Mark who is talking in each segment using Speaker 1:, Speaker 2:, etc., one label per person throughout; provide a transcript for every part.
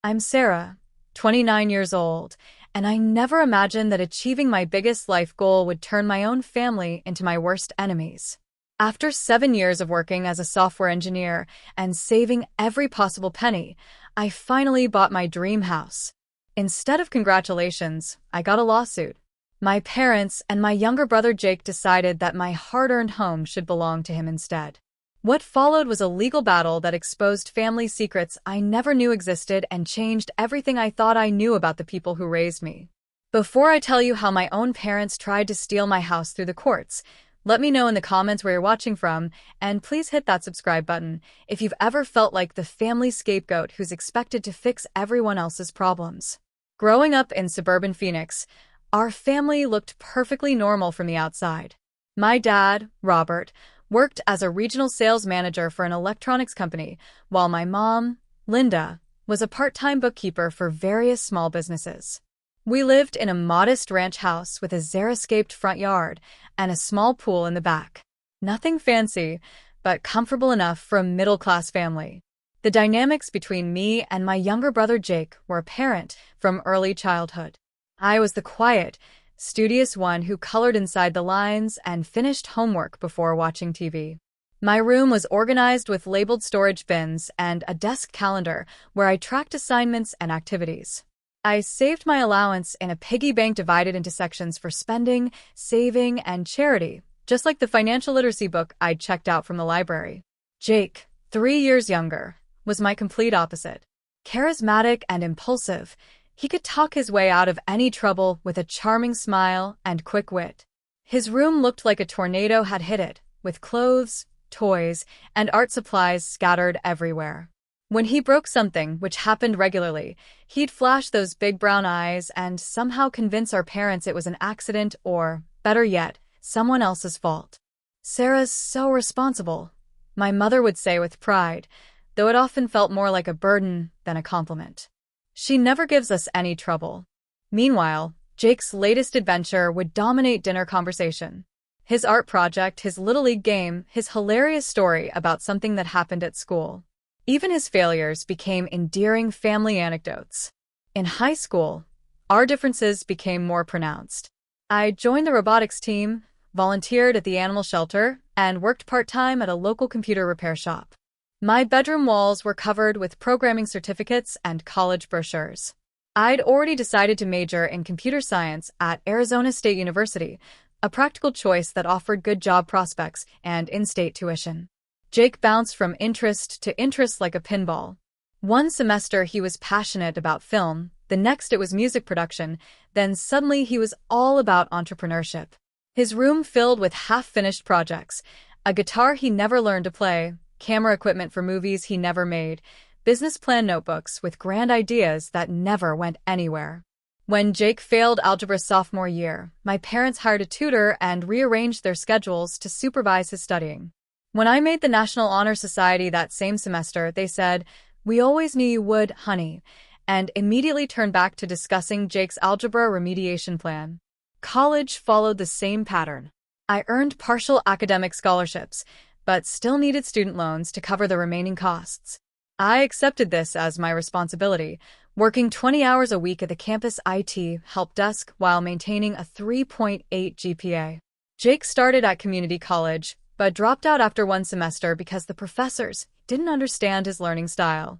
Speaker 1: I'm Sarah, 29 years old, and I never imagined that achieving my biggest life goal would turn my own family into my worst enemies. After 7 years of working as a software engineer and saving every possible penny, I finally bought my dream house. Instead of congratulations, I got a lawsuit. My parents and my younger brother Jake decided that my hard-earned home should belong to him instead. What followed was a legal battle that exposed family secrets I never knew existed and changed everything I thought I knew about the people who raised me. Before I tell you how my own parents tried to steal my house through the courts, let me know in the comments where you're watching from, and please hit that subscribe button if you've ever felt like the family scapegoat who's expected to fix everyone else's problems. Growing up in suburban Phoenix, our family looked perfectly normal from the outside. My dad, Robert, worked as a regional sales manager for an electronics company, while my mom, Linda, was a part-time bookkeeper for various small businesses. We lived in a modest ranch house with a xeriscaped front yard and a small pool in the back. Nothing fancy, but comfortable enough for a middle-class family. The dynamics between me and my younger brother Jake were apparent from early childhood. I was the quiet, studious one who colored inside the lines and finished homework before watching TV. My room was organized with labeled storage bins and a desk calendar where I tracked assignments and activities. I saved my allowance in a piggy bank divided into sections for spending, saving, and charity, just like the financial literacy book I'd checked out from the library. Jake, 3 years younger, was my complete opposite. Charismatic and impulsive, he could talk his way out of any trouble with a charming smile and quick wit. His room looked like a tornado had hit it, with clothes, toys, and art supplies scattered everywhere. When he broke something, which happened regularly, he'd flash those big brown eyes and somehow convince our parents it was an accident or, better yet, someone else's fault. "Sarah's so responsible," my mother would say with pride, though it often felt more like a burden than a compliment. "She never gives us any trouble." Meanwhile, Jake's latest adventure would dominate dinner conversation. His art project, his Little League game, his hilarious story about something that happened at school. Even his failures became endearing family anecdotes. In high school, our differences became more pronounced. I joined the robotics team, volunteered at the animal shelter, and worked part-time at a local computer repair shop. My bedroom walls were covered with programming certificates and college brochures. I'd already decided to major in computer science at Arizona State University, a practical choice that offered good job prospects and in-state tuition. Jake bounced from interest to interest like a pinball. One semester he was passionate about film, the next it was music production, then suddenly he was all about entrepreneurship. His room filled with half-finished projects, a guitar he never learned to play, camera equipment for movies he never made, business plan notebooks with grand ideas that never went anywhere. When Jake failed algebra sophomore year, my parents hired a tutor and rearranged their schedules to supervise his studying. When I made the National Honor Society that same semester, they said, "We always knew you would, honey," and immediately turned back to discussing Jake's algebra remediation plan. College followed the same pattern. I earned partial academic scholarships, but still needed student loans to cover the remaining costs. I accepted this as my responsibility, working 20 hours a week at the campus IT help desk while maintaining a 3.8 GPA. Jake started at community college, but dropped out after one semester because the professors didn't understand his learning style.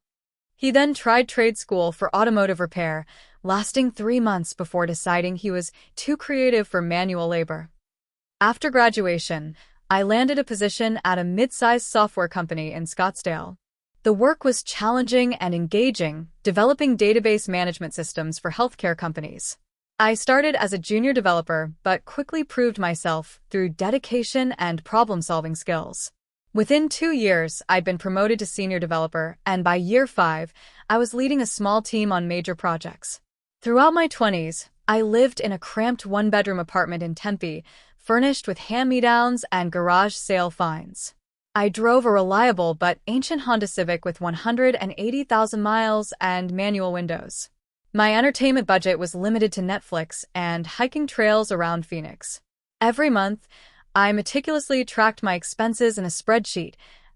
Speaker 1: He then tried trade school for automotive repair, lasting 3 months before deciding he was too creative for manual labor. After graduation, I landed a position at a mid-sized software company in Scottsdale. The work was challenging and engaging, developing database management systems for healthcare companies. I started as a junior developer, but quickly proved myself through dedication and problem-solving skills. Within 2 years, I'd been promoted to senior developer, and by year 5, I was leading a small team on major projects. Throughout my 20s, I lived in a cramped one-bedroom apartment in Tempe, furnished with hand-me-downs and garage sale finds. I drove a reliable but ancient Honda Civic with 180,000 miles and manual windows. My entertainment budget was limited to Netflix and hiking trails around Phoenix. Every month, I meticulously tracked my expenses in a spreadsheet,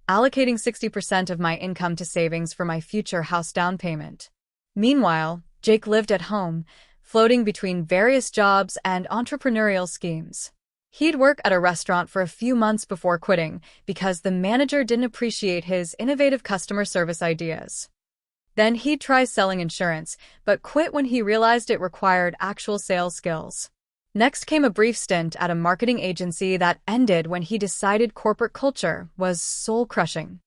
Speaker 1: allocating 60% of my income to savings for my future house down payment. Meanwhile, Jake lived at home, floating between various jobs and entrepreneurial schemes. He'd work at a restaurant for a few months before quitting because the manager didn't appreciate his innovative customer service ideas. Then he'd try selling insurance, but quit when he realized it required actual sales skills. Next came a brief stint at a marketing agency that ended when he decided corporate culture was soul-crushing.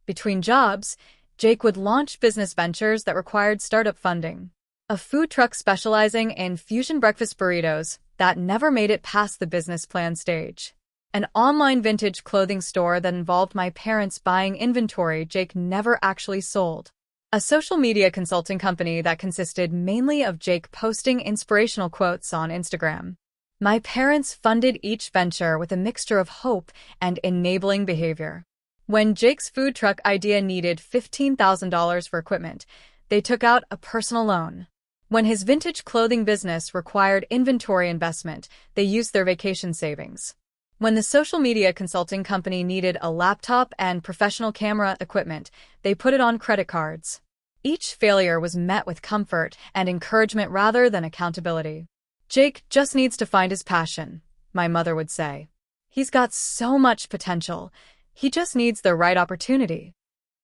Speaker 1: Between jobs, Jake would launch business ventures that required startup funding. A food truck specializing in fusion breakfast burritos that never made it past the business plan stage. An online vintage clothing store that involved my parents buying inventory Jake never actually sold. A social media consulting company that consisted mainly of Jake posting inspirational quotes on Instagram. My parents funded each venture with a mixture of hope and enabling behavior. When Jake's food truck idea needed $15,000 for equipment, they took out a personal loan. When his vintage clothing business required inventory investment, they used their vacation savings. When the social media consulting company needed a laptop and professional camera equipment, they put it on credit cards. Each failure was met with comfort and encouragement rather than accountability. Jake just needs to find his passion, my mother would say. He's got so much potential. He just needs the right opportunity.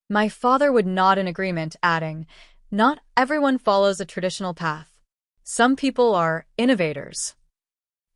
Speaker 1: My father would nod in agreement, adding, "Not everyone follows a traditional path. Some people are innovators."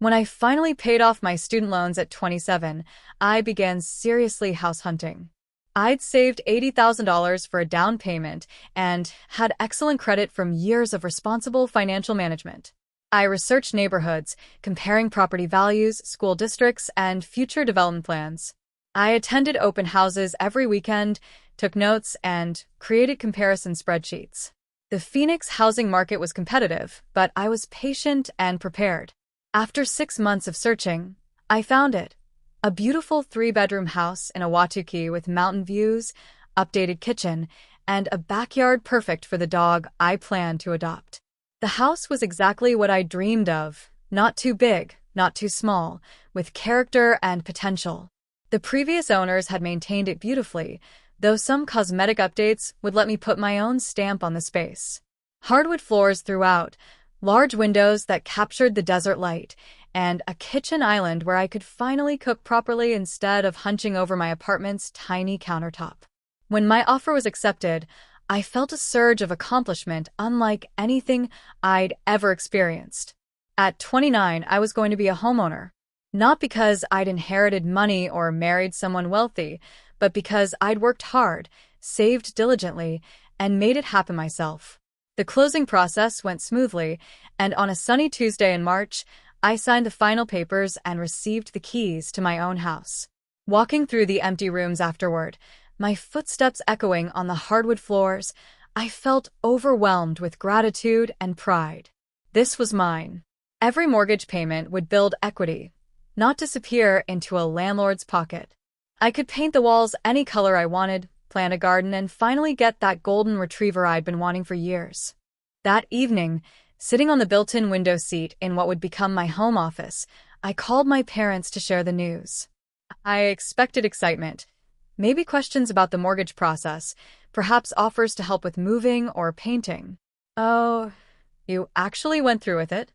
Speaker 1: When I finally paid off my student loans at 27, I began seriously house hunting. I'd saved $80,000 for a down payment and had excellent credit from years of responsible financial management. I researched neighborhoods, comparing property values, school districts, and future development plans. I attended open houses every weekend, took notes, and created comparison spreadsheets. The Phoenix housing market was competitive, but I was patient and prepared. After 6 months of searching, I found it. A beautiful 3-bedroom house in Ahwatukee with mountain views, updated kitchen, and a backyard perfect for the dog I planned to adopt. The house was exactly what I dreamed of, not too big, not too small, with character and potential. The previous owners had maintained it beautifully, though some cosmetic updates would let me put my own stamp on the space. Hardwood floors throughout, large windows that captured the desert light, and a kitchen island where I could finally cook properly instead of hunching over my apartment's tiny countertop. When my offer was accepted, I felt a surge of accomplishment unlike anything I'd ever experienced. At 29, I was going to be a homeowner. Not because I'd inherited money or married someone wealthy, but because I'd worked hard, saved diligently, and made it happen myself. The closing process went smoothly, and on a sunny Tuesday in March, I signed the final papers and received the keys to my own house. Walking through the empty rooms afterward, my footsteps echoing on the hardwood floors, I felt overwhelmed with gratitude and pride. This was mine. Every mortgage payment would build equity, not disappear into a landlord's pocket. I could paint the walls any color I wanted, plant a garden, and finally get that golden retriever I'd been wanting for years. That evening, sitting on the built-in window seat in what would become my home office, I called my parents to share the news. I expected excitement, maybe questions about the mortgage process, perhaps offers to help with moving or painting. "Oh, you actually went through with it?"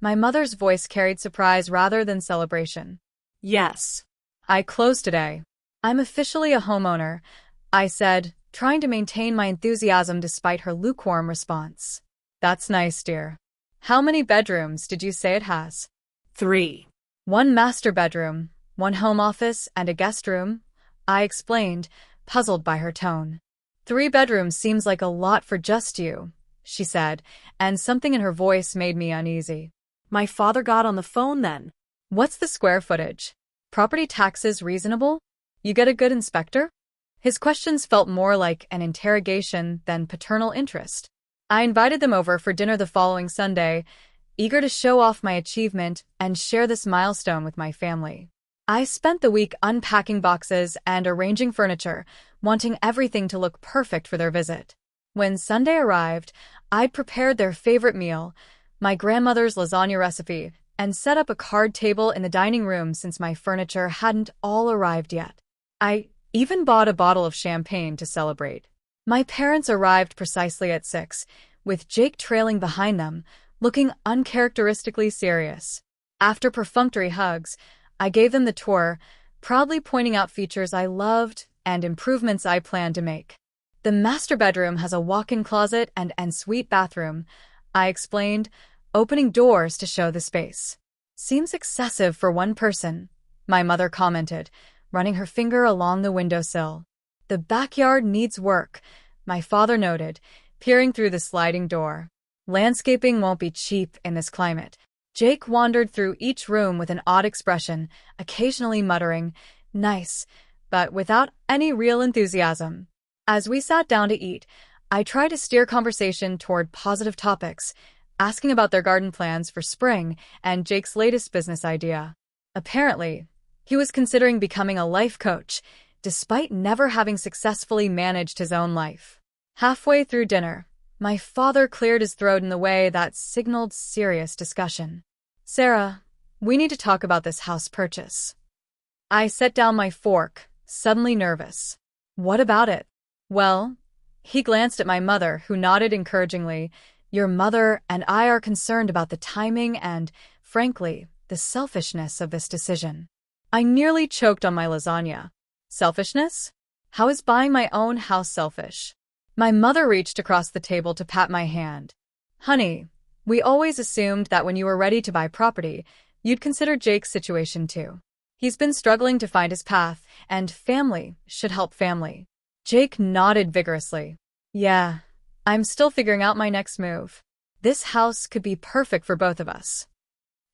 Speaker 1: My mother's voice carried surprise rather than celebration.
Speaker 2: "Yes.
Speaker 1: I closed today. I'm officially a homeowner," I said, trying to maintain my enthusiasm despite her lukewarm response. "That's nice, dear. How many bedrooms did you say it has?"
Speaker 2: 3.
Speaker 1: 1 master bedroom, 1 home office, and a guest room," I explained, puzzled by her tone. "3 bedrooms seems like a lot for just you," she said, and something in her voice made me uneasy.
Speaker 2: My father got on the phone then.
Speaker 1: "What's the square footage? Property taxes reasonable? You get a good inspector?" His questions felt more like an interrogation than paternal interest. I invited them over for dinner the following Sunday, eager to show off my achievement and share this milestone with my family. I spent the week unpacking boxes and arranging furniture, wanting everything to look perfect for their visit. When Sunday arrived, I'd prepared their favorite meal, my grandmother's lasagna recipe, and set up a card table in the dining room since my furniture hadn't all arrived yet. I even bought a bottle of champagne to celebrate. My parents arrived precisely at 6, with Jake trailing behind them, looking uncharacteristically serious. After perfunctory hugs, I gave them the tour, proudly pointing out features I loved and improvements I planned to make. The master bedroom has a walk-in closet and ensuite bathroom, I explained, opening doors to show the space. Seems excessive for one person, my mother commented, running her finger along the windowsill. The backyard needs work, my father noted, peering through the sliding door. Landscaping won't be cheap in this climate. Jake wandered through each room with an odd expression, occasionally muttering, "Nice," but without any real enthusiasm. As we sat down to eat, I tried to steer conversation toward positive topics, asking about their garden plans for spring and Jake's latest business idea. Apparently, he was considering becoming a life coach, despite never having successfully managed his own life. Halfway through dinner, my father cleared his throat in the way that signaled serious discussion. "Sarah, we need to talk about this house purchase." I set down my fork, suddenly nervous. "What about it?" "Well," he glanced at my mother, who nodded encouragingly, "your mother and I are concerned about the timing and, frankly, the selfishness of this decision." I nearly choked on my lasagna. Selfishness? How is buying my own house selfish? My mother reached across the table to pat my hand. "Honey, we always assumed that when you were ready to buy property, you'd consider Jake's situation too. He's been struggling to find his path, and family should help family." Jake nodded vigorously. "Yeah, I'm still figuring out my next move. This house could be perfect for both of us."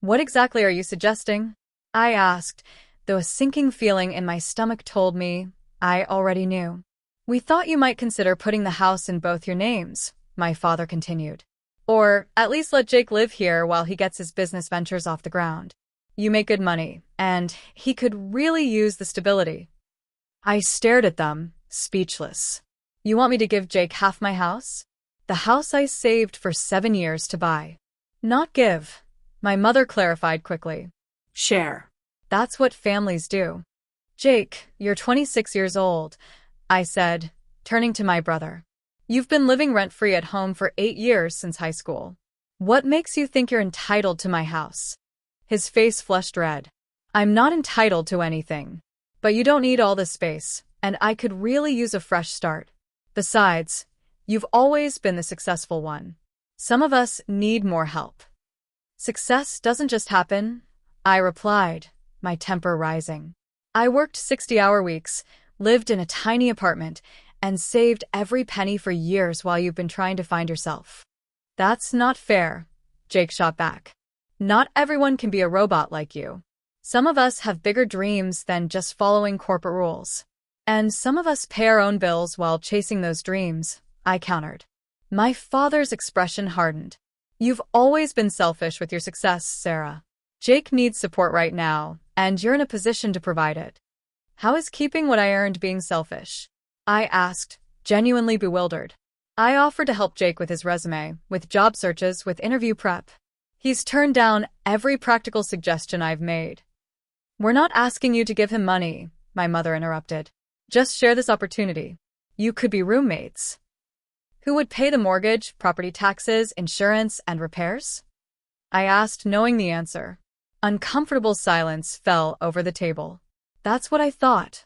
Speaker 1: "What exactly are you suggesting?" I asked, though a sinking feeling in my stomach told me I already knew. "We thought you might consider putting the house in both your names," my father continued. "Or at least let Jake live here while he gets his business ventures off the ground. You make good money, and he could really use the stability." I stared at them, speechless. "You want me to give Jake half my house? The house I saved for 7 years to buy." "Not give," my mother clarified quickly.
Speaker 2: Share.
Speaker 1: "That's what families do." "Jake, you're 26 years old," I said, turning to my brother. "You've been living rent-free at home for 8 years since high school. What makes you think you're entitled to my house?" His face flushed red. "I'm not entitled to anything. But you don't need all this space, and I could really use a fresh start. Besides, you've always been the successful one. Some of us need more help." "Success doesn't just happen," I replied, my temper rising. "I worked 60-hour weeks, lived in a tiny apartment, and saved every penny for years while you've been trying to find yourself." "That's not fair," Jake shot back. "Not everyone can be a robot like you. Some of us have bigger dreams than just following corporate rules. And some of us pay our own bills while chasing those dreams," I countered. My father's expression hardened. "You've always been selfish with your success, Sarah. Jake needs support right now, and you're in a position to provide it." "How is keeping what I earned being selfish?" I asked, genuinely bewildered. "I offered to help Jake with his resume, with job searches, with interview prep. He's turned down every practical suggestion I've made." "We're not asking you to give him money," my mother interrupted. "Just share this opportunity. You could be roommates." "Who would pay the mortgage, property taxes, insurance, and repairs?" I asked, knowing the answer. Uncomfortable silence fell over the table. "That's what I thought,"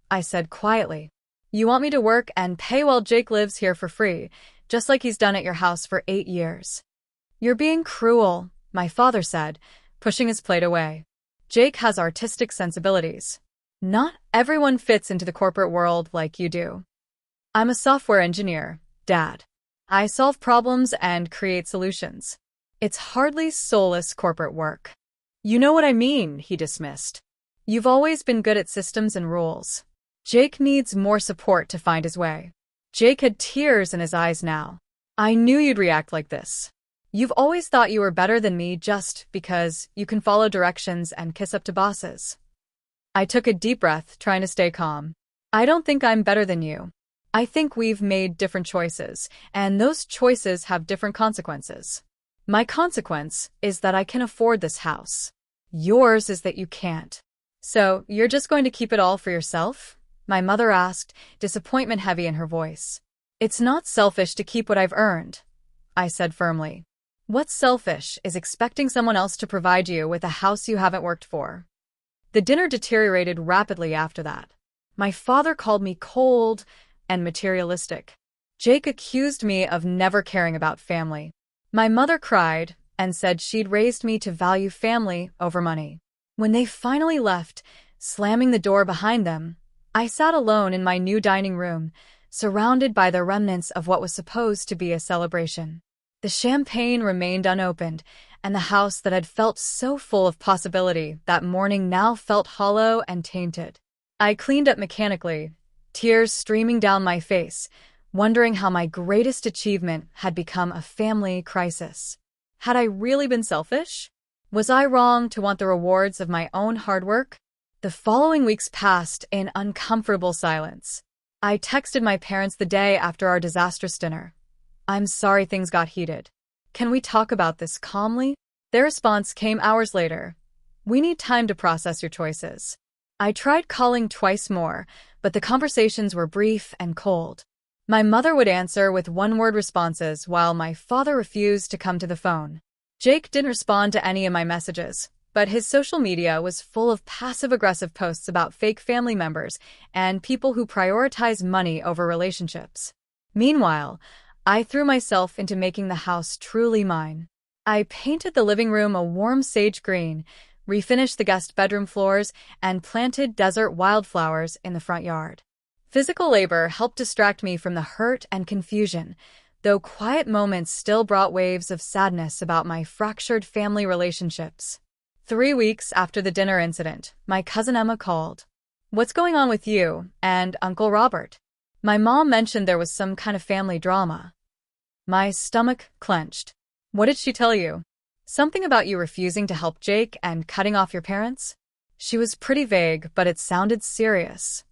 Speaker 1: I said quietly. "You want me to work and pay while Jake lives here for free, just like he's done at your house for 8 years. "You're being cruel," my father said, pushing his plate away. "Jake has artistic sensibilities. Not everyone fits into the corporate world like you do." "I'm a software engineer, Dad. I solve problems and create solutions. It's hardly soulless corporate work." "You know what I mean," he dismissed. "You've always been good at systems and rules. Jake needs more support to find his way." Jake had tears in his eyes now. "I knew you'd react like this. You've always thought you were better than me just because you can follow directions and kiss up to bosses." I took a deep breath, trying to stay calm. "I don't think I'm better than you. I think we've made different choices, and those choices have different consequences. My consequence is that I can afford this house. Yours is that you can't." "So, you're just going to keep it all for yourself?" my mother asked, disappointment heavy in her voice. "It's not selfish to keep what I've earned," I said firmly. What's selfish is expecting someone else to provide you with a house you haven't worked for. The dinner deteriorated rapidly after that. My father called me cold and materialistic. Jake accused me of never caring about family. My mother cried and said she'd raised me to value family over money. When they finally left, slamming the door behind them, I sat alone in my new dining room, surrounded by the remnants of what was supposed to be a celebration. The champagne remained unopened, and the house that had felt so full of possibility that morning now felt hollow and tainted. I cleaned up mechanically, tears streaming down my face, wondering how my greatest achievement had become a family crisis. Had I really been selfish? Was I wrong to want the rewards of my own hard work? The following weeks passed in uncomfortable silence. I texted my parents the day after our disastrous dinner. I'm sorry things got heated. Can we talk about this calmly? Their response came hours later. We need time to process your choices. I tried calling twice more, but the conversations were brief and cold. My mother would answer with one-word responses while my father refused to come to the phone. Jake didn't respond to any of my messages, but his social media was full of passive-aggressive posts about fake family members and people who prioritize money over relationships. Meanwhile, I threw myself into making the house truly mine. I painted the living room a warm sage green, refinished the guest bedroom floors, and planted desert wildflowers in the front yard. Physical labor helped distract me from the hurt and confusion, though quiet moments still brought waves of sadness about my fractured family relationships. 3 weeks after the dinner incident, my cousin Emma called. What's going on with you and Uncle Robert? My mom mentioned there was some kind of family drama. My stomach clenched. What did she tell you? Something about you refusing to help Jake and cutting off your parents? She was pretty vague, but it sounded serious.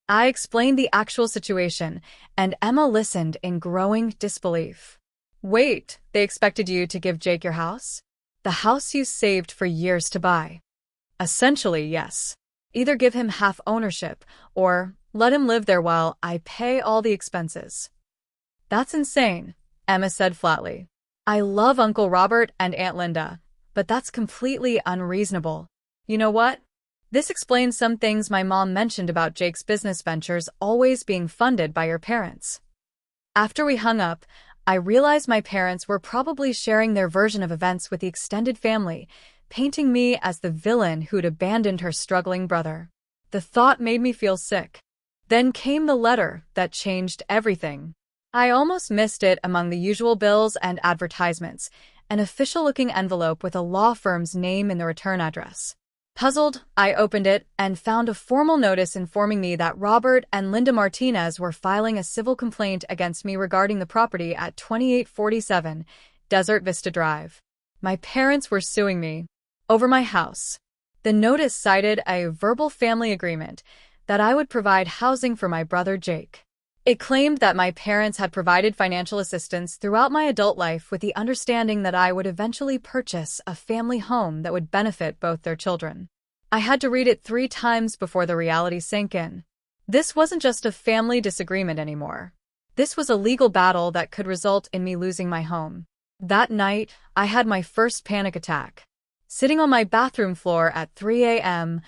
Speaker 1: I explained the actual situation, and Emma listened in growing disbelief. Wait, they expected you to give Jake your house? The house you saved for years to buy. Essentially, yes. Either give him half ownership, or let him live there while I pay all the expenses. That's insane, Emma said flatly. I love Uncle Robert and Aunt Linda, but that's completely unreasonable. You know what? This explains some things my mom mentioned about Jake's business ventures always being funded by your parents. After we hung up, I realized my parents were probably sharing their version of events with the extended family, painting me as the villain who'd abandoned her struggling brother. The thought made me feel sick. Then came the letter that changed everything. I almost missed it among the usual bills and advertisements, an official-looking envelope with a law firm's name in the return address. Puzzled, I opened it and found a formal notice informing me that Robert and Linda Martinez were filing a civil complaint against me regarding the property at 2847 Desert Vista Drive. My parents were suing me over my house. The notice cited a verbal family agreement that I would provide housing for my brother Jake. It claimed that my parents had provided financial assistance throughout my adult life with the understanding that I would eventually purchase a family home that would benefit both their children. I had to read it 3 times before the reality sank in. This wasn't just a family disagreement anymore. This was a legal battle that could result in me losing my home. That night, I had my first panic attack. Sitting on my bathroom floor at 3 a.m.,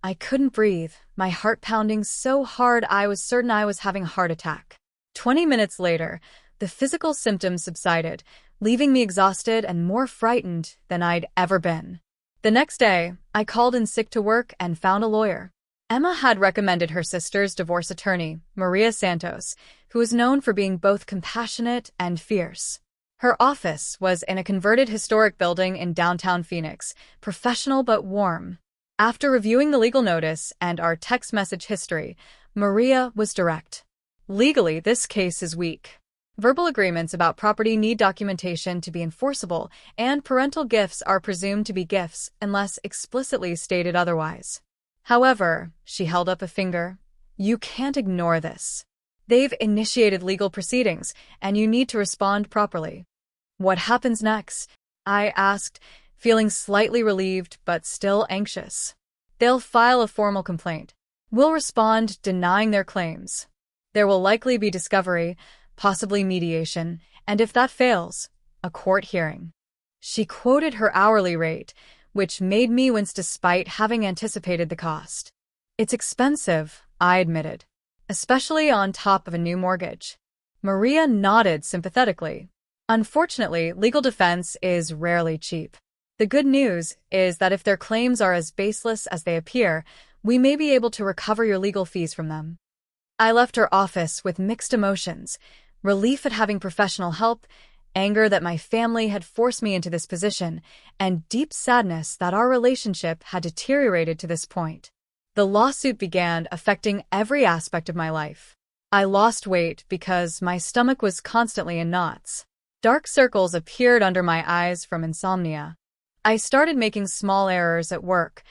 Speaker 1: I couldn't breathe, my heart pounding so hard I was certain I was having a heart attack. 20 minutes later, the physical symptoms subsided, leaving me exhausted and more frightened than I'd ever been. The next day, I called in sick to work and found a lawyer. Emma had recommended her sister's divorce attorney, Maria Santos, who was known for being both compassionate and fierce. Her office was in a converted historic building in downtown Phoenix, professional but warm. After reviewing the legal notice and our text message history, Maria was direct. Legally, this case is weak. Verbal agreements about property need documentation to be enforceable, and parental gifts are presumed to be gifts unless explicitly stated otherwise. However, she held up a finger, you can't ignore this. They've initiated legal proceedings, and you need to respond properly. What happens next? I asked, feeling slightly relieved but still anxious. They'll file a formal complaint. We'll respond denying their claims. There will likely be discovery, possibly mediation, And if that fails, a court hearing. She quoted her hourly rate, which made me wince despite having anticipated the cost. It's expensive, I admitted, especially on top of a new mortgage. Maria nodded sympathetically. Unfortunately, legal defense is rarely cheap. The good news is that if their claims are as baseless as they appear, we may be able to recover your legal fees from them. I left her office with mixed emotions, relief at having professional help, anger that my family had forced me into this position, and deep sadness that our relationship had deteriorated to this point. The lawsuit began affecting every aspect of my life. I lost weight because my stomach was constantly in knots. Dark circles appeared under my eyes from insomnia. I started making small errors at work,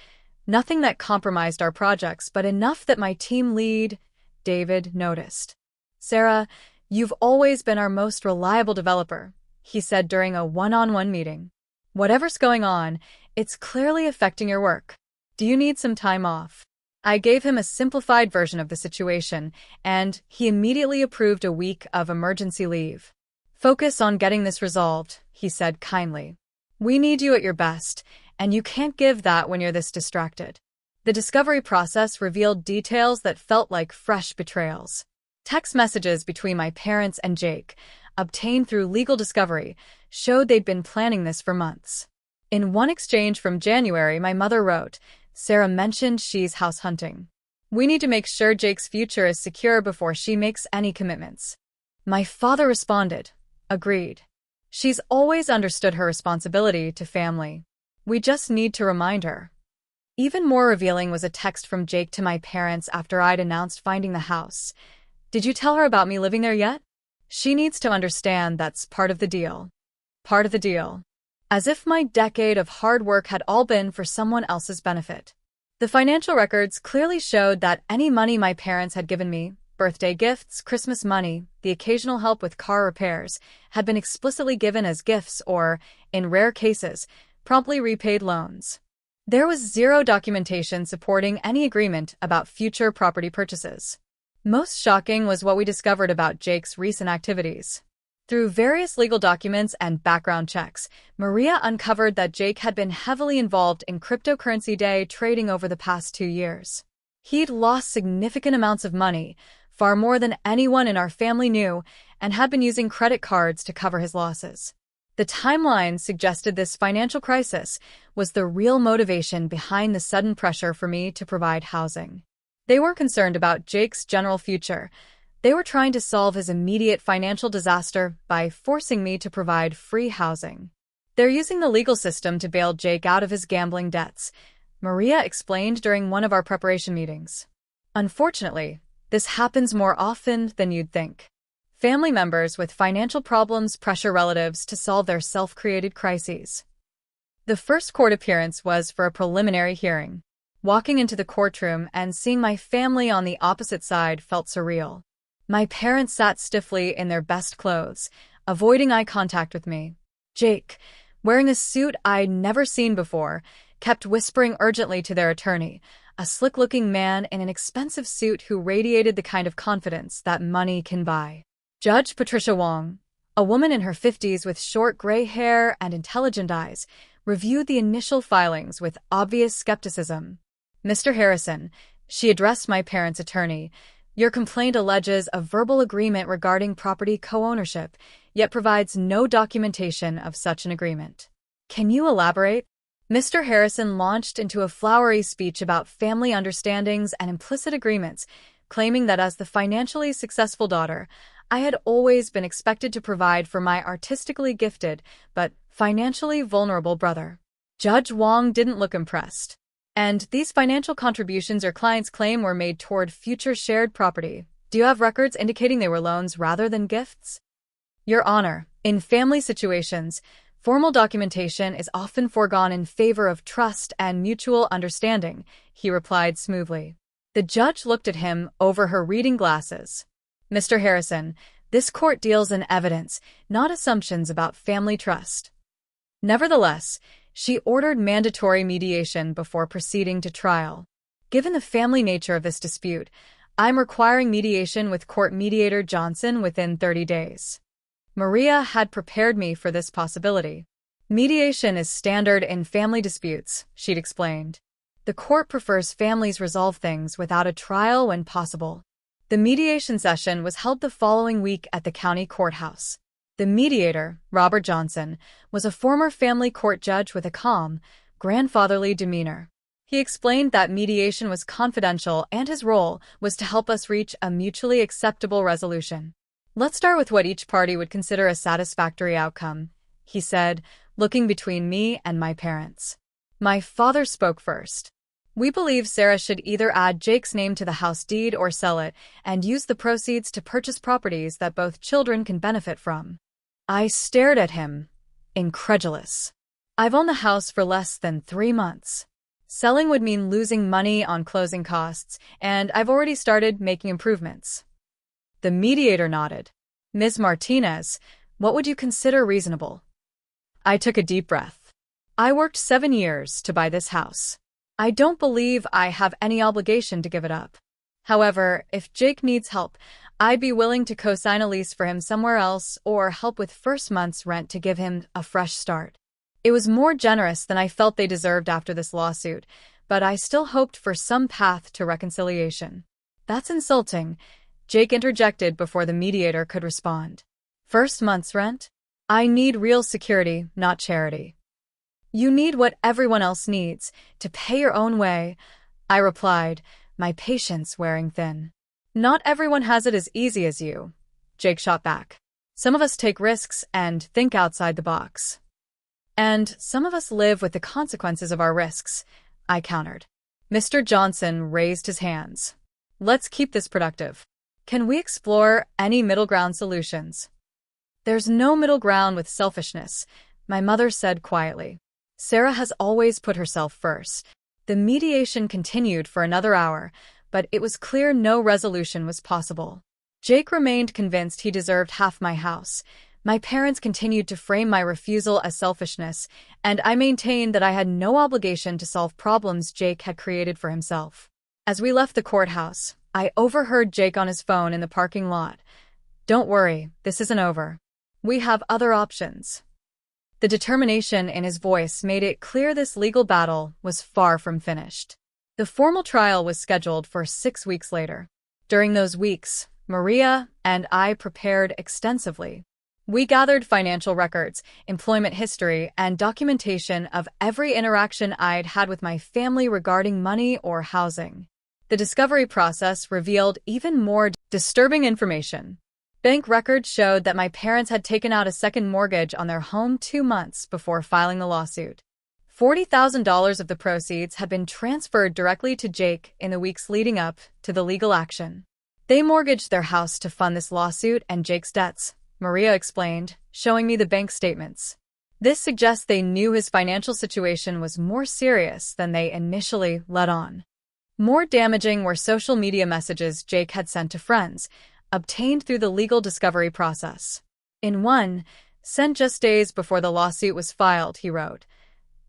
Speaker 1: nothing that compromised our projects, but enough that my team lead, David, noticed. "Sarah, you've always been our most reliable developer," he said during a one-on-one meeting. "Whatever's going on, it's clearly affecting your work. Do you need some time off?" I gave him a simplified version of the situation, and he immediately approved a week of emergency leave. "Focus on getting this resolved," he said kindly. "We need you at your best, and you can't give that when you're this distracted." The discovery process revealed details that felt like fresh betrayals. Text messages between my parents and Jake, obtained through legal discovery, showed they'd been planning this for months. In one exchange from January, my mother wrote, "Sarah mentioned she's house hunting. We need to make sure Jake's future is secure before she makes any commitments." My father responded, "Agreed. She's always understood her responsibility to family. We just need to remind her." Even more revealing was a text from Jake to my parents after I'd announced finding the house. "Did you tell her about me living there yet? She needs to understand that's part of the deal." Part of the deal. As if my decade of hard work had all been for someone else's benefit. The financial records clearly showed that any money my parents had given me, birthday gifts, Christmas money, the occasional help with car repairs, had been explicitly given as gifts or, in rare cases, promptly repaid loans. There was zero documentation supporting any agreement about future property purchases. Most shocking was what we discovered about Jake's recent activities. Through various legal documents and background checks, Maria uncovered that Jake had been heavily involved in cryptocurrency day trading over the past 2 years. He'd lost significant amounts of money, far more than anyone in our family knew, and had been using credit cards to cover his losses. The timeline suggested this financial crisis was the real motivation behind the sudden pressure for me to provide housing. They weren't concerned about Jake's general future. They were trying to solve his immediate financial disaster by forcing me to provide free housing. "They're using the legal system to bail Jake out of his gambling debts," Maria explained during one of our preparation meetings. "Unfortunately, this happens more often than you'd think. Family members with financial problems pressure relatives to solve their self-created crises." The first court appearance was for a preliminary hearing. Walking into the courtroom and seeing my family on the opposite side felt surreal. My parents sat stiffly in their best clothes, avoiding eye contact with me. Jake, wearing a suit I'd never seen before, kept whispering urgently to their attorney, a slick-looking man in an expensive suit who radiated the kind of confidence that money can buy. Judge Patricia Wong, a woman in her 50s with short gray hair and intelligent eyes, reviewed the initial filings with obvious skepticism. "Mr. Harrison," she addressed my parents' attorney, "your complaint alleges a verbal agreement regarding property co-ownership, yet provides no documentation of such an agreement. Can you elaborate?" Mr. Harrison launched into a flowery speech about family understandings and implicit agreements, claiming that as the financially successful daughter, I had always been expected to provide for my artistically gifted but financially vulnerable brother. Judge Wong didn't look impressed. "And these financial contributions your clients claim were made toward future shared property. Do you have records indicating they were loans rather than gifts?" "Your Honor, in family situations, formal documentation is often foregone in favor of trust and mutual understanding," he replied smoothly. The judge looked at him over her reading glasses. "Mr. Harrison, this court deals in evidence, not assumptions about family trust." Nevertheless, she ordered mandatory mediation before proceeding to trial. "Given the family nature of this dispute, I'm requiring mediation with court mediator Johnson within 30 days. Maria had prepared me for this possibility. Mediation is standard in family disputes, she'd explained. The court prefers families resolve things without a trial when possible. The mediation session was held the following week at the county courthouse. The mediator, Robert Johnson, was a former family court judge with a calm, grandfatherly demeanor. He explained that mediation was confidential and his role was to help us reach a mutually acceptable resolution. "Let's start with what each party would consider a satisfactory outcome," he said, looking between me and my parents. My father spoke first. "We believe Sarah should either add Jake's name to the house deed or sell it and use the proceeds to purchase properties that both children can benefit from." I stared at him, incredulous. "I've owned the house for less than 3 months. Selling would mean losing money on closing costs, and I've already started making improvements." The mediator nodded. "Ms. Martinez, what would you consider reasonable?" I took a deep breath. I worked 7 years to buy this house. I don't believe I have any obligation to give it up. However, if Jake needs help, I'd be willing to co-sign a lease for him somewhere else or help with first month's rent to give him a fresh start. It was more generous than I felt they deserved after this lawsuit, but I still hoped for some path to reconciliation. "That's insulting," Jake interjected before the mediator could respond. "First month's rent? I need real security, not charity." "You need what everyone else needs, to pay your own way," I replied, my patience wearing thin. "Not everyone has it as easy as you," Jake shot back. "Some of us take risks and think outside the box. And some of us live with the consequences of our risks," I countered. Mr. Johnson raised his hands. "Let's keep this productive. Can we explore any middle ground solutions?" "There's no middle ground with selfishness," my mother said quietly. "Sarah has always put herself first." The mediation continued for another hour, but it was clear no resolution was possible. Jake remained convinced he deserved half my house. My parents continued to frame my refusal as selfishness, and I maintained that I had no obligation to solve problems Jake had created for himself. As we left the courthouse, I overheard Jake on his phone in the parking lot. "Don't worry, this isn't over. We have other options." The determination in his voice made it clear this legal battle was far from finished. The formal trial was scheduled for 6 weeks later. During those weeks, Maria and I prepared extensively. We gathered financial records, employment history, and documentation of every interaction I'd had with my family regarding money or housing. The discovery process revealed even more disturbing information. Bank records showed that my parents had taken out a second mortgage on their home 2 months before filing the lawsuit. $40,000 of the proceeds had been transferred directly to Jake in the weeks leading up to the legal action. "They mortgaged their house to fund this lawsuit and Jake's debts," Maria explained, showing me the bank statements. "This suggests they knew his financial situation was more serious than they initially let on." More damaging were social media messages Jake had sent to friends, obtained through the legal discovery process. In one, sent just days before the lawsuit was filed, he wrote,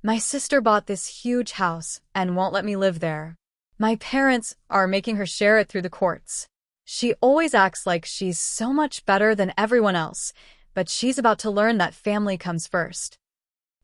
Speaker 1: "My sister bought this huge house and won't let me live there. My parents are making her share it through the courts. She always acts like she's so much better than everyone else, but she's about to learn that family comes first."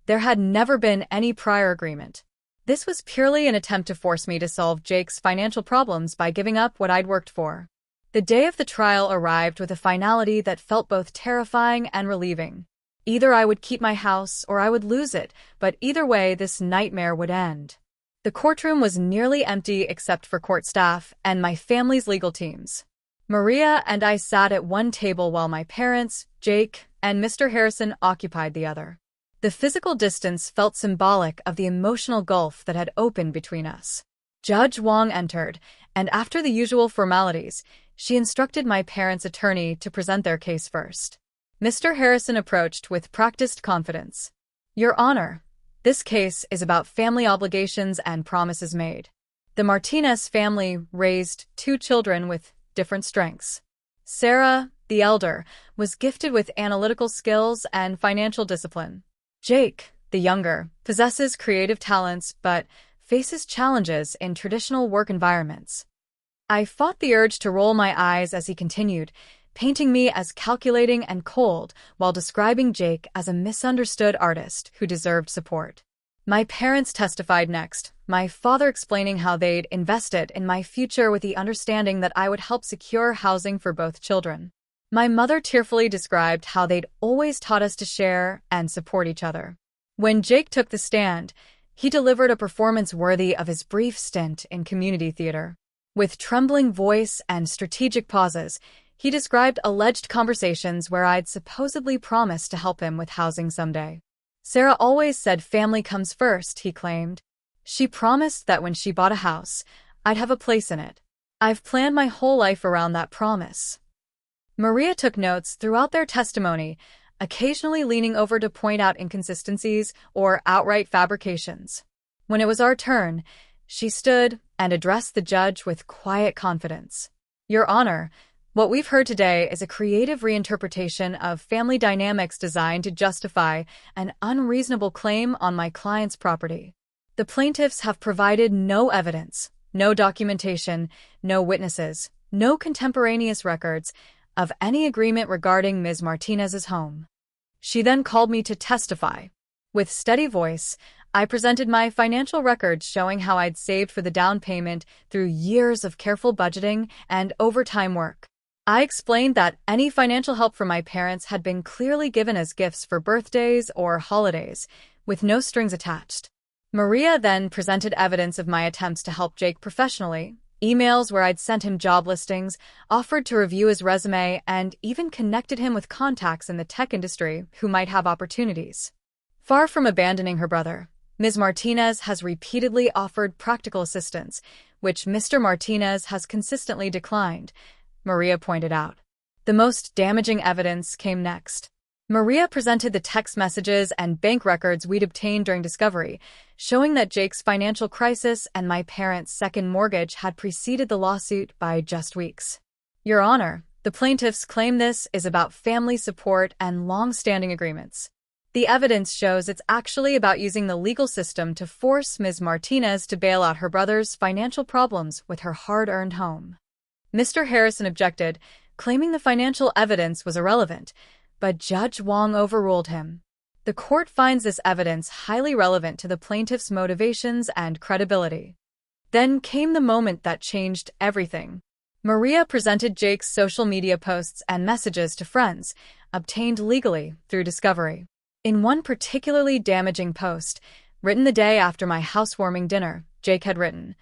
Speaker 1: There had never been any prior agreement. This was purely an attempt to force me to solve Jake's financial problems by giving up what I'd worked for. The day of the trial arrived with a finality that felt both terrifying and relieving. Either I would keep my house or I would lose it, but either way, this nightmare would end. The courtroom was nearly empty except for court staff and my family's legal teams. Maria and I sat at one table while my parents, Jake, and Mr. Harrison occupied the other. The physical distance felt symbolic of the emotional gulf that had opened between us. Judge Wong entered, and after the usual formalities, she instructed my parents' attorney to present their case first. Mr. Harrison approached with practiced confidence. "Your Honor, this case is about family obligations and promises made. The Martinez family raised 2 children with different strengths. Sarah, the elder, was gifted with analytical skills and financial discipline. Jake, the younger, possesses creative talents but faces challenges in traditional work environments." I fought the urge to roll my eyes as he continued, painting me as calculating and cold while describing Jake as a misunderstood artist who deserved support. My parents testified next, my father explaining how they'd invested in my future with the understanding that I would help secure housing for both children. My mother tearfully described how they'd always taught us to share and support each other. When Jake took the stand, he delivered a performance worthy of his brief stint in community theater. With trembling voice and strategic pauses, he described alleged conversations where I'd supposedly promised to help him with housing someday. Sarah always said family comes first, he claimed. She promised that when she bought a house, I'd have a place in it. I've planned my whole life around that promise. Maria took notes throughout their testimony, occasionally leaning over to point out inconsistencies or outright fabrications. When it was our turn, she stood and addressed the judge with quiet confidence. Your Honor, what we've heard today is a creative reinterpretation of family dynamics designed to justify an unreasonable claim on my client's property. The plaintiffs have provided no evidence, no documentation, no witnesses, no contemporaneous records of any agreement regarding Ms. Martinez's home. She then called me to testify. With steady voice, I presented my financial records showing how I'd saved for the down payment through years of careful budgeting and overtime work. I explained that any financial help from my parents had been clearly given as gifts for birthdays or holidays, with no strings attached. Maria then presented evidence of my attempts to help Jake professionally, emails where I'd sent him job listings, offered to review his resume, and even connected him with contacts in the tech industry who might have opportunities. Far from abandoning her brother, Ms. Martinez has repeatedly offered practical assistance, which Mr. Martinez has consistently declined, Maria pointed out. The most damaging evidence came next. Maria presented the text messages and bank records we'd obtained during discovery, showing that Jake's financial crisis and my parents' second mortgage had preceded the lawsuit by just weeks. Your Honor, the plaintiffs claim this is about family support and long-standing agreements. The evidence shows it's actually about using the legal system to force Ms. Martinez to bail out her brother's financial problems with her hard-earned home. Mr. Harrison objected, claiming the financial evidence was irrelevant, but Judge Wong overruled him. The court finds this evidence highly relevant to the plaintiff's motivations and credibility. Then came the moment that changed everything. Maria presented Jake's social media posts and messages to friends, obtained legally through discovery. In one particularly damaging post, written the day after my housewarming dinner, Jake had written,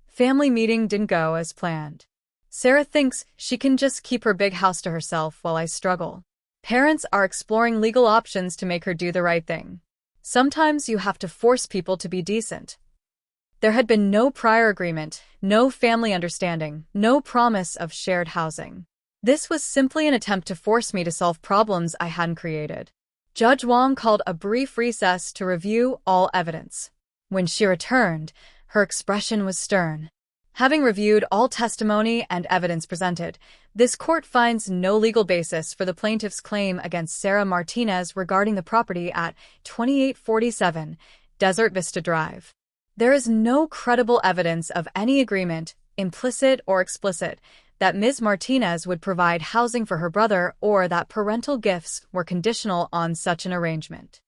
Speaker 1: "Family meeting didn't go as planned. Sarah thinks she can just keep her big house to herself while I struggle. Parents are exploring legal options to make her do the right thing. Sometimes you have to force people to be decent." There had been no prior agreement, no family understanding, no promise of shared housing. This was simply an attempt to force me to solve problems I hadn't created. Judge Wong called a brief recess to review all evidence. When she returned, her expression was stern. Having reviewed all testimony and evidence presented, this court finds no legal basis for the plaintiff's claim against Sarah Martinez regarding the property at 2847 Desert Vista Drive. There is no credible evidence of any agreement, implicit or explicit, that Ms. Martinez would provide housing for her brother or that parental gifts were conditional on such an arrangement.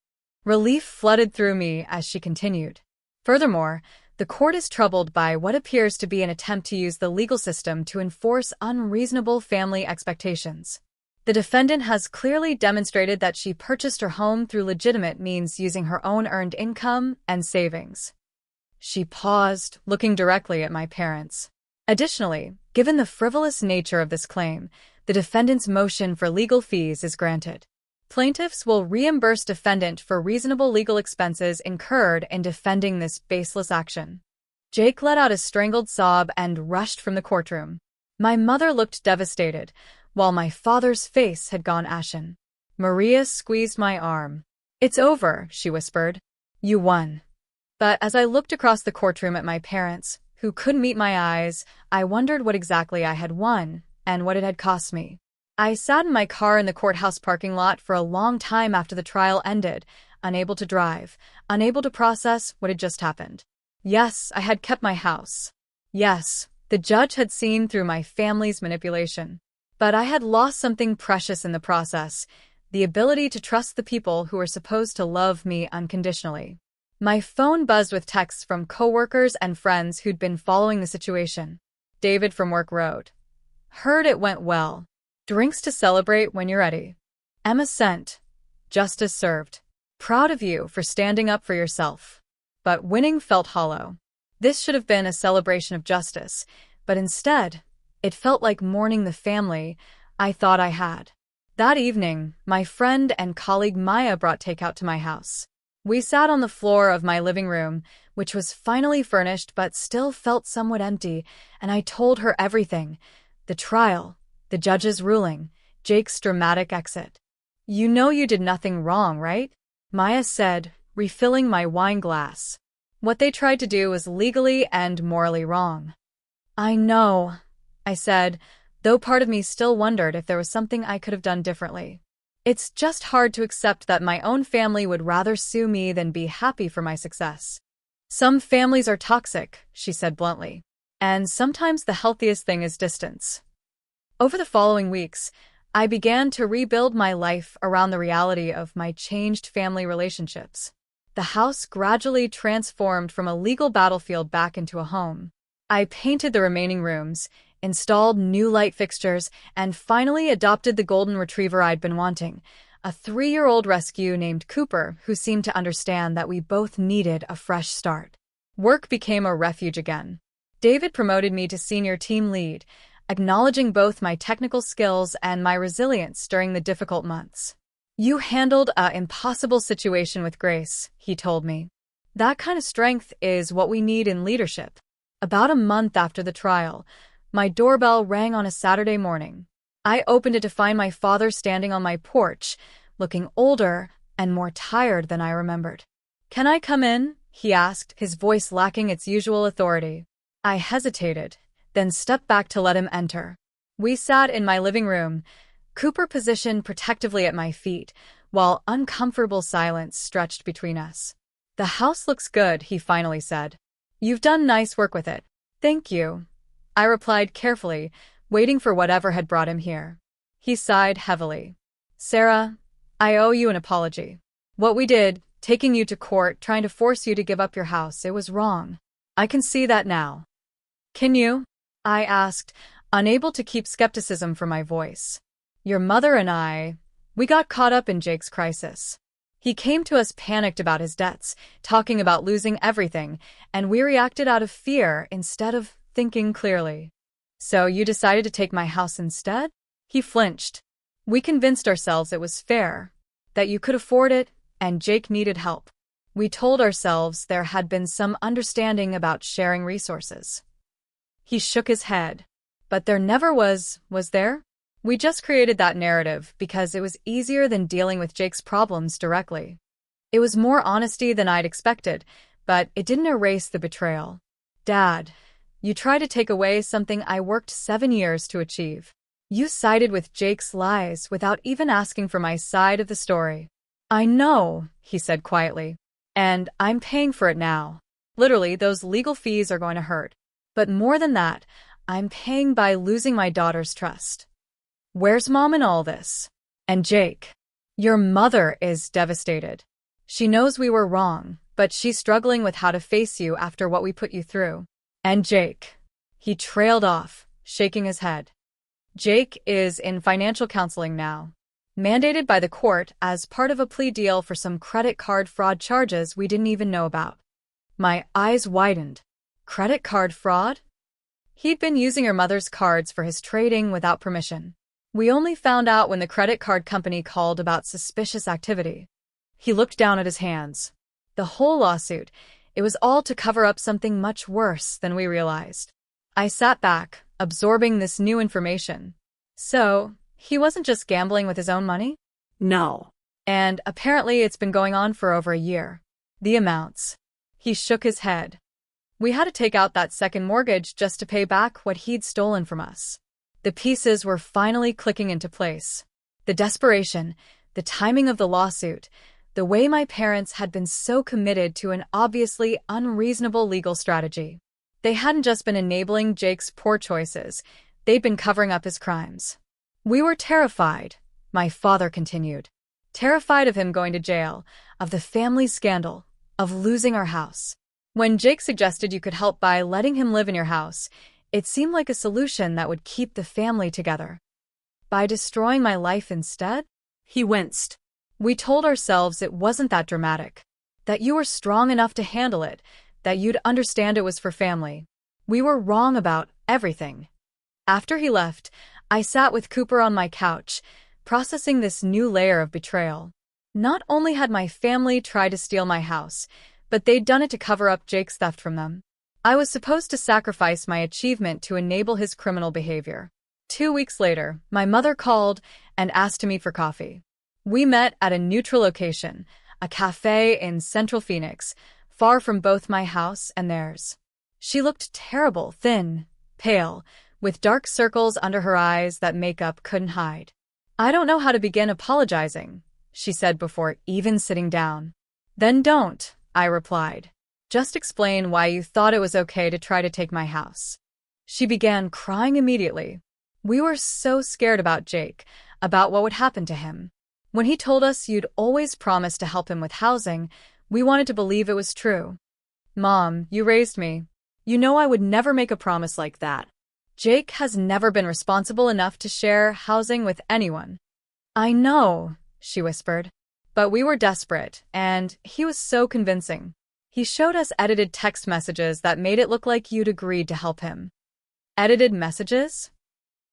Speaker 1: Relief flooded through me as she continued. Furthermore, the court is troubled by what appears to be an attempt to use the legal system to enforce unreasonable family expectations. The defendant has clearly demonstrated that she purchased her home through legitimate means using her own earned income and savings. She paused, looking directly at my parents. Additionally, given the frivolous nature of this claim, the defendant's motion for legal fees is granted. Plaintiffs will reimburse defendant for reasonable legal expenses incurred in defending this baseless action. Jake let out a strangled sob and rushed from the courtroom. My mother looked devastated, while my father's face had gone ashen. Maria squeezed my arm. "It's over," she whispered. "You won." But as I looked across the courtroom at my parents, who couldn't meet my eyes, I wondered what exactly I had won and what it had cost me. I sat in my car in the courthouse parking lot for a long time after the trial ended, unable to drive, unable to process what had just happened. Yes, I had kept my house. Yes, the judge had seen through my family's manipulation. But I had lost something precious in the process, the ability to trust the people who were supposed to love me unconditionally. My phone buzzed with texts from coworkers and friends who'd been following the situation. David from work wrote, "Heard it went well. Drinks to celebrate when you're ready." Emma sent, "Justice served. Proud of you for standing up for yourself." But winning felt hollow. This should have been a celebration of justice, but instead, it felt like mourning the family I thought I had. That evening, my friend and colleague Maya brought takeout to my house. We sat on the floor of my living room, which was finally furnished but still felt somewhat empty, and I told her everything. The trial, the judge's ruling, Jake's dramatic exit. "You know you did nothing wrong, right?" Maya said, refilling my wine glass. "What they tried to do was legally and morally wrong." "I know," I said, though part of me still wondered if there was something I could have done differently. It's just hard to accept that my own family would rather sue me than be happy for my success. "Some families are toxic," she said bluntly, "and sometimes the healthiest thing is distance." Over the following weeks, I began to rebuild my life around the reality of my changed family relationships. The house gradually transformed from a legal battlefield back into a home. I painted the remaining rooms, installed new light fixtures, and finally adopted the golden retriever I'd been wanting, a 3-year-old rescue named Cooper who seemed to understand that we both needed a fresh start. Work became a refuge again. David promoted me to senior team lead, acknowledging both my technical skills and my resilience during the difficult months. "You handled an impossible situation with grace," he told me. "That kind of strength is what we need in leadership." About a month after the trial, my doorbell rang on a Saturday morning. I opened it to find my father standing on my porch, looking older and more tired than I remembered. "Can I come in?" he asked, his voice lacking its usual authority. I hesitated, then stepped back to let him enter. We sat in my living room, Cooper positioned protectively at my feet, while uncomfortable silence stretched between us. "The house looks good," he finally said. "You've done nice work with it." "Thank you," I replied carefully, waiting for whatever had brought him here. He sighed heavily. "Sarah, I owe you an apology. What we did, taking you to court, trying to force you to give up your house, it was wrong. I can see that now." "Can you?" I asked, unable to keep skepticism from my voice. "Your mother and we got caught up in Jake's crisis. He came to us panicked about his debts, talking about losing everything, and we reacted out of fear instead of thinking clearly. So you decided to take my house instead?" He flinched. "We convinced ourselves it was fair, that you could afford it, and Jake needed help. We told ourselves there had been some understanding about sharing resources." He shook his head. "But there never was there? We just created that narrative because it was easier than dealing with Jake's problems directly. It was more honesty than I'd expected, but it didn't erase the betrayal. Dad, you tried to take away something I worked 7 years to achieve. You sided with Jake's lies without even asking for my side of the story." "I know," he said quietly, "and I'm paying for it now. Literally, those legal fees are going to hurt. But more than that, I'm paying by losing my daughter's trust. Where's Mom in all this? And Jake? Your mother is devastated. She knows we were wrong, but she's struggling with how to face you after what we put you through. And Jake." He trailed off, shaking his head. "Jake is in financial counseling now, mandated by the court as part of a plea deal for some credit card fraud charges we didn't even know about." My eyes widened. Credit card fraud? He'd been using her mother's cards for his trading without permission. We only found out when the credit card company called about suspicious activity. He looked down at his hands. The whole lawsuit, it was all to cover up something much worse than we realized. I sat back, absorbing this new information. So, he wasn't just gambling with his own money?
Speaker 2: No.
Speaker 1: And apparently it's been going on for over a year. The amounts. He shook his head. We had to take out that second mortgage just to pay back what he'd stolen from us. The pieces were finally clicking into place. The desperation, the timing of the lawsuit, the way my parents had been so committed to an obviously unreasonable legal strategy. They hadn't just been enabling Jake's poor choices, they'd been covering up his crimes. We were terrified, my father continued. Terrified of him going to jail, of the family scandal, of losing our house. When Jake suggested you could help by letting him live in your house, it seemed like a solution that would keep the family together. By destroying my life instead?
Speaker 2: He winced.
Speaker 1: We told ourselves it wasn't that dramatic, that you were strong enough to handle it, that you'd understand it was for family. We were wrong about everything. After he left, I sat with Cooper on my couch, processing this new layer of betrayal. Not only had my family tried to steal my house, but they'd done it to cover up Jake's theft from them. I was supposed to sacrifice my achievement to enable his criminal behavior. 2 weeks later, my mother called and asked to meet for coffee. We met at a neutral location, a cafe in Central Phoenix, far from both my house and theirs. She looked terrible, thin, pale, with dark circles under her eyes that makeup couldn't hide. I don't know how to begin apologizing, she said before even sitting down. Then don't, I replied. Just explain why you thought it was okay to try to take my house. She began crying immediately. We were so scared about Jake, about what would happen to him. When he told us you'd always promised to help him with housing, we wanted to believe it was true. Mom, you raised me.
Speaker 2: You know I would never make a promise like that.
Speaker 1: Jake has never been responsible enough to share housing with anyone. I know, she whispered. But we were desperate, and he was so convincing. He showed us edited text messages that made it look like you'd agreed to help him. Edited messages?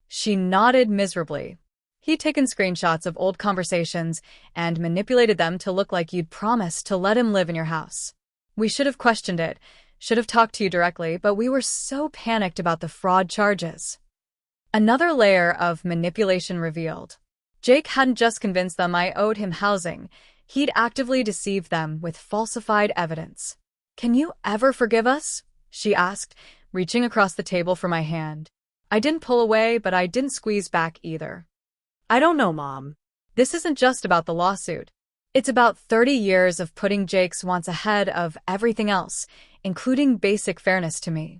Speaker 1: She nodded miserably. He'd taken screenshots of old conversations and manipulated them to look like you'd promised to let him live in your house. We should have questioned it, should have talked to you directly, but we were so panicked about the fraud charges. Another layer of manipulation revealed. Jake hadn't just convinced them I owed him housing, he'd actively deceived them with falsified evidence. Can you ever forgive us? She asked, reaching across the table for my hand. I didn't pull away, but I didn't squeeze back either.
Speaker 2: I don't know, Mom.
Speaker 1: This isn't just about the lawsuit. It's about 30 years of putting Jake's wants ahead of everything else, including basic fairness to me.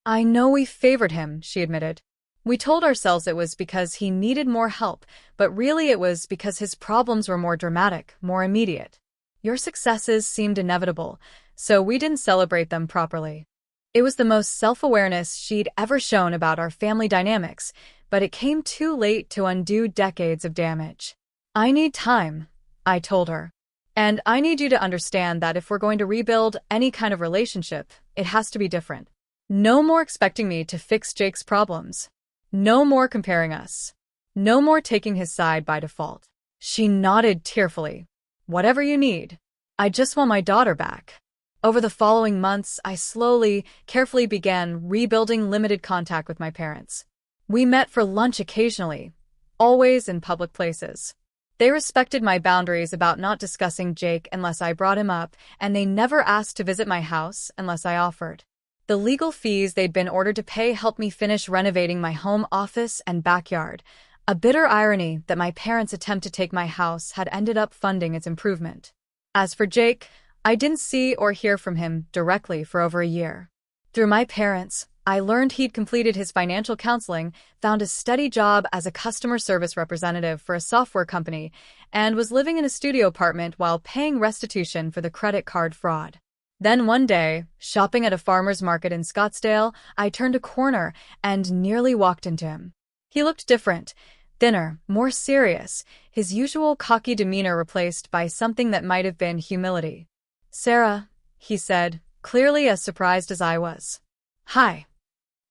Speaker 1: I know we favored him, she admitted. We told ourselves it was because he needed more help, but really it was because his problems were more dramatic, more immediate. Your successes seemed inevitable, so we didn't celebrate them properly. It was the most self-awareness she'd ever shown about our family dynamics, but it came too late to undo decades of damage. I need time, I told her. And I need you to understand that if we're going to rebuild any kind of relationship, it has to be different. No more expecting me to fix Jake's problems. No more comparing us. No more taking his side by default. She nodded tearfully. Whatever you need. I just want my daughter back. Over the following months, I slowly, carefully began rebuilding limited contact with my parents. We met for lunch occasionally, always in public places. They respected my boundaries about not discussing Jake unless I brought him up, and they never asked to visit my house unless I offered. The legal fees they'd been ordered to pay helped me finish renovating my home office and backyard, a bitter irony that my parents' attempt to take my house had ended up funding its improvement. As for Jake, I didn't see or hear from him directly for over a year. Through my parents, I learned he'd completed his financial counseling, found a steady job as a customer service representative for a software company, and was living in a studio apartment while paying restitution for the credit card fraud. Then one day, shopping at a farmer's market in Scottsdale, I turned a corner and nearly walked into him. He looked different, thinner, more serious, his usual cocky demeanor replaced by something that might have been humility. "Sarah," he said, clearly as surprised as I was. "Hi."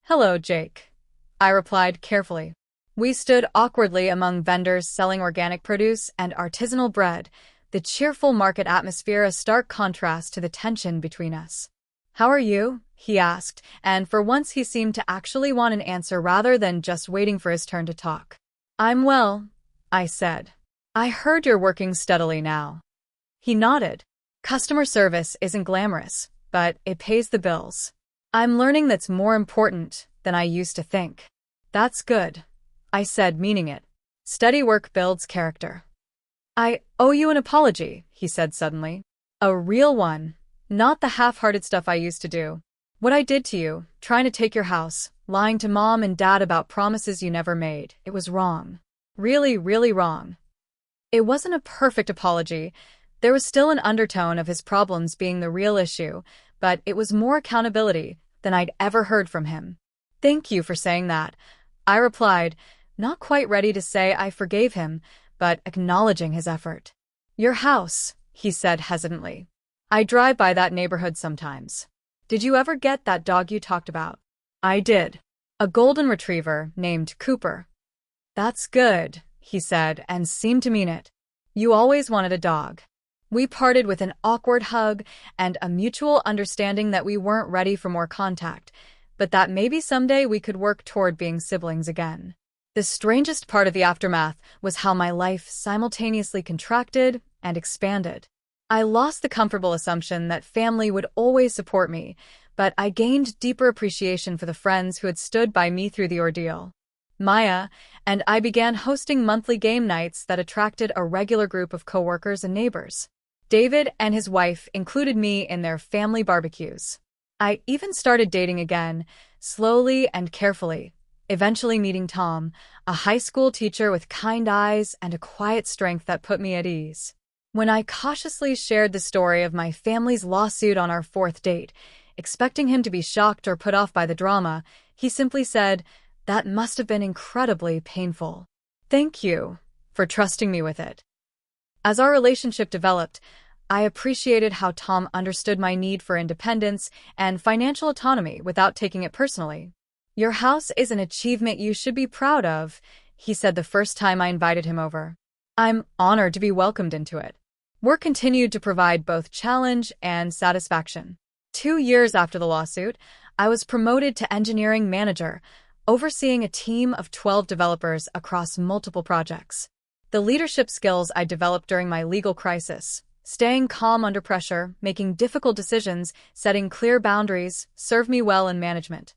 Speaker 1: "Hello, Jake," I replied carefully. We stood awkwardly among vendors selling organic produce and artisanal bread, the cheerful market atmosphere a stark contrast to the tension between us. "How are you?" he asked, and for once he seemed to actually want an answer rather than just waiting for his turn to talk. "I'm well," I said. "I heard you're working steadily now." He nodded. "Customer service isn't glamorous, but it pays the bills. I'm learning that's more important than I used to think." "That's good," I said, meaning it. "Steady work builds character." "I owe you an apology," he said suddenly. "A real one. Not the half-hearted stuff I used to do. What I did to you, trying to take your house, lying to Mom and Dad about promises you never made, it was wrong. Really, really wrong. It wasn't a perfect apology. There was still an undertone of his problems being the real issue, but it was more accountability than I'd ever heard from him. Thank you for saying that, I replied, not quite ready to say I forgave him, but acknowledging his effort. Your house, he said hesitantly. I drive by that neighborhood sometimes. Did you ever get that dog you talked about? I did. A golden retriever named Cooper. That's good, he said, and seemed to mean it. You always wanted a dog. We parted with an awkward hug and a mutual understanding that we weren't ready for more contact, but that maybe someday we could work toward being siblings again. The strangest part of the aftermath was how my life simultaneously contracted and expanded. I lost the comfortable assumption that family would always support me, but I gained deeper appreciation for the friends who had stood by me through the ordeal. Maya and I began hosting monthly game nights that attracted a regular group of coworkers and neighbors. David and his wife included me in their family barbecues. I even started dating again, slowly and carefully, eventually meeting Tom, a high school teacher with kind eyes and a quiet strength that put me at ease. When I cautiously shared the story of my family's lawsuit on our fourth date, expecting him to be shocked or put off by the drama, he simply said, "That must have been incredibly painful. Thank you for trusting me with it." As our relationship developed, I appreciated how Tom understood my need for independence and financial autonomy without taking it personally. Your house is an achievement you should be proud of, he said the first time I invited him over. I'm honored to be welcomed into it. Work continued to provide both challenge and satisfaction. 2 years after the lawsuit, I was promoted to engineering manager, overseeing a team of 12 developers across multiple projects. The leadership skills I developed during my legal crisis, staying calm under pressure, making difficult decisions, setting clear boundaries, served me well in management.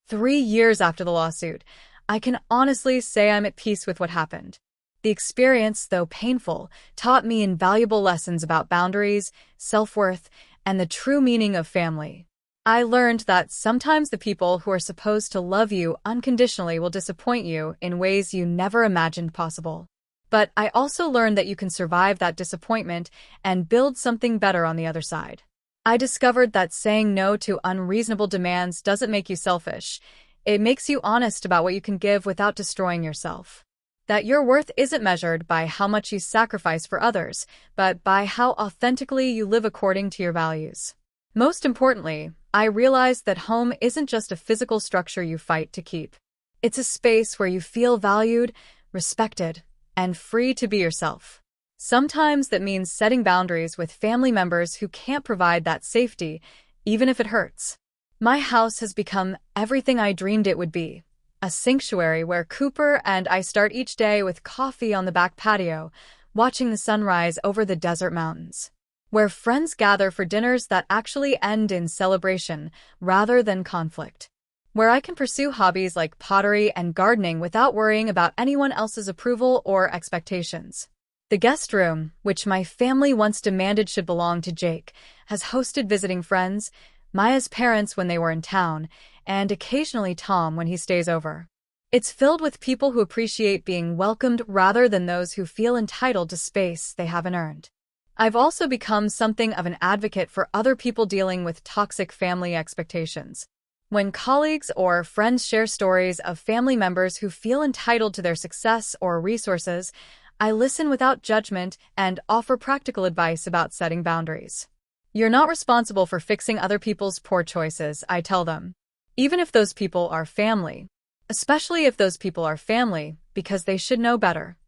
Speaker 1: 3 years after the lawsuit, I can honestly say I'm at peace with what happened. The experience, though painful, taught me invaluable lessons about boundaries, self-worth, and the true meaning of family. I learned that sometimes the people who are supposed to love you unconditionally will disappoint you in ways you never imagined possible. But I also learned that you can survive that disappointment and build something better on the other side. I discovered that saying no to unreasonable demands doesn't make you selfish. It makes you honest about what you can give without destroying yourself. That your worth isn't measured by how much you sacrifice for others, but by how authentically you live according to your values. Most importantly, I realized that home isn't just a physical structure you fight to keep. It's a space where you feel valued, respected, and free to be yourself. Sometimes that means setting boundaries with family members who can't provide that safety, even if it hurts. My house has become everything I dreamed it would be. A sanctuary where Cooper and I start each day with coffee on the back patio, watching the sunrise over the desert mountains. Where friends gather for dinners that actually end in celebration rather than conflict. Where I can pursue hobbies like pottery and gardening without worrying about anyone else's approval or expectations. The guest room, which my family once demanded should belong to Jake, has hosted visiting friends, Maya's parents when they were in town, and occasionally Tom when he stays over. It's filled with people who appreciate being welcomed rather than those who feel entitled to space they haven't earned. I've also become something of an advocate for other people dealing with toxic family expectations. When colleagues or friends share stories of family members who feel entitled to their success or resources, I listen without judgment and offer practical advice about setting boundaries. You're not responsible for fixing other people's poor choices, I tell them. Even if those people are family. Especially if those people are family, because they should know better.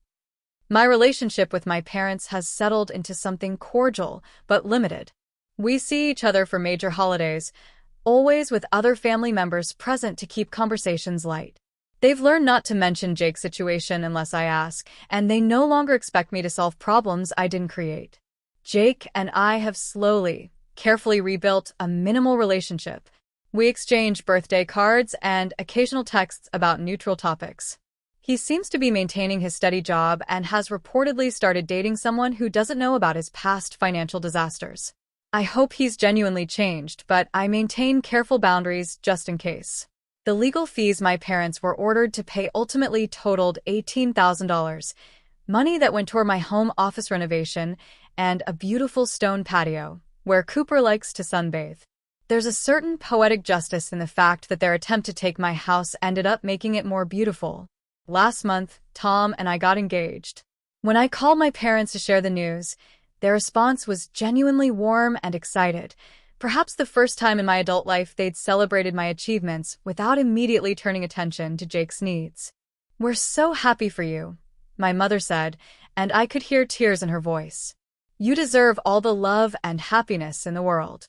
Speaker 1: My relationship with my parents has settled into something cordial, but limited. We see each other for major holidays, always with other family members present to keep conversations light. They've learned not to mention Jake's situation unless I ask, and they no longer expect me to solve problems I didn't create. Jake and I have slowly, carefully rebuilt a minimal relationship. We exchange birthday cards and occasional texts about neutral topics. He seems to be maintaining his steady job and has reportedly started dating someone who doesn't know about his past financial disasters. I hope he's genuinely changed, but I maintain careful boundaries just in case. The legal fees my parents were ordered to pay ultimately totaled $18,000, money that went toward my home office renovation and a beautiful stone patio where Cooper likes to sunbathe. There's a certain poetic justice in the fact that their attempt to take my house ended up making it more beautiful. Last month, Tom and I got engaged. When I called my parents to share the news, their response was genuinely warm and excited. Perhaps the first time in my adult life they'd celebrated my achievements without immediately turning attention to Jake's needs. "We're so happy for you," my mother said, and I could hear tears in her voice. "You deserve all the love and happiness in the world."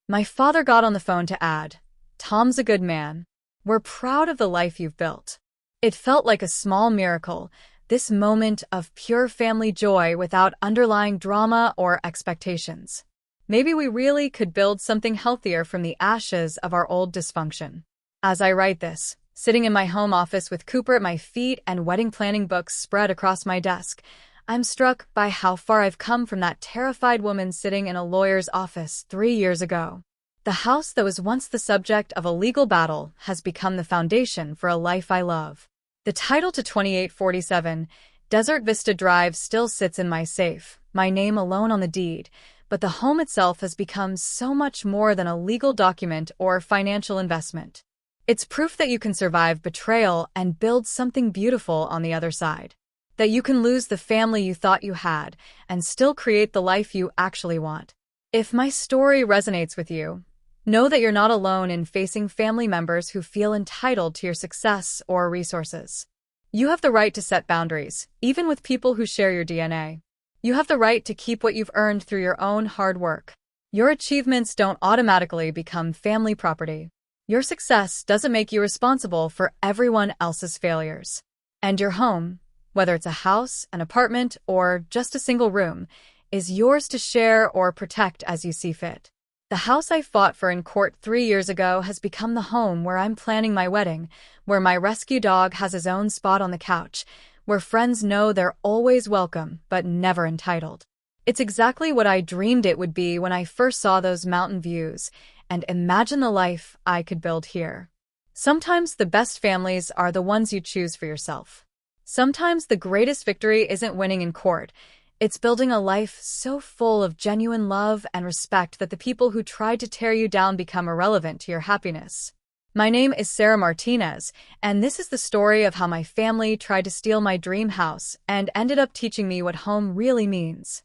Speaker 1: My father got on the phone to add, "Tom's a good man. We're proud of the life you've built." It felt like a small miracle, this moment of pure family joy without underlying drama or expectations. Maybe we really could build something healthier from the ashes of our old dysfunction. As I write this, sitting in my home office with Cooper at my feet and wedding planning books spread across my desk, I'm struck by how far I've come from that terrified woman sitting in a lawyer's office 3 years ago. The house that was once the subject of a legal battle has become the foundation for a life I love. The title to 2847, Desert Vista Drive, still sits in my safe, my name alone on the deed, but the home itself has become so much more than a legal document or financial investment. It's proof that you can survive betrayal and build something beautiful on the other side. That you can lose the family you thought you had and still create the life you actually want. If my story resonates with you, know that you're not alone in facing family members who feel entitled to your success or resources. You have the right to set boundaries, even with people who share your DNA. You have the right to keep what you've earned through your own hard work. Your achievements don't automatically become family property. Your success doesn't make you responsible for everyone else's failures. And your home, whether it's a house, an apartment, or just a single room, is yours to share or protect as you see fit. The house I fought for in court 3 years ago has become the home where I'm planning my wedding, where my rescue dog has his own spot on the couch, where friends know they're always welcome but never entitled. It's exactly what I dreamed it would be when I first saw those mountain views, and imagine the life I could build here. Sometimes the best families are the ones you choose for yourself. Sometimes the greatest victory isn't winning in court. It's building a life so full of genuine love and respect that the people who tried to tear you down become irrelevant to your happiness. My name is Sarah Martinez, and this is the story of how my family tried to steal my dream house and ended up teaching me what home really means.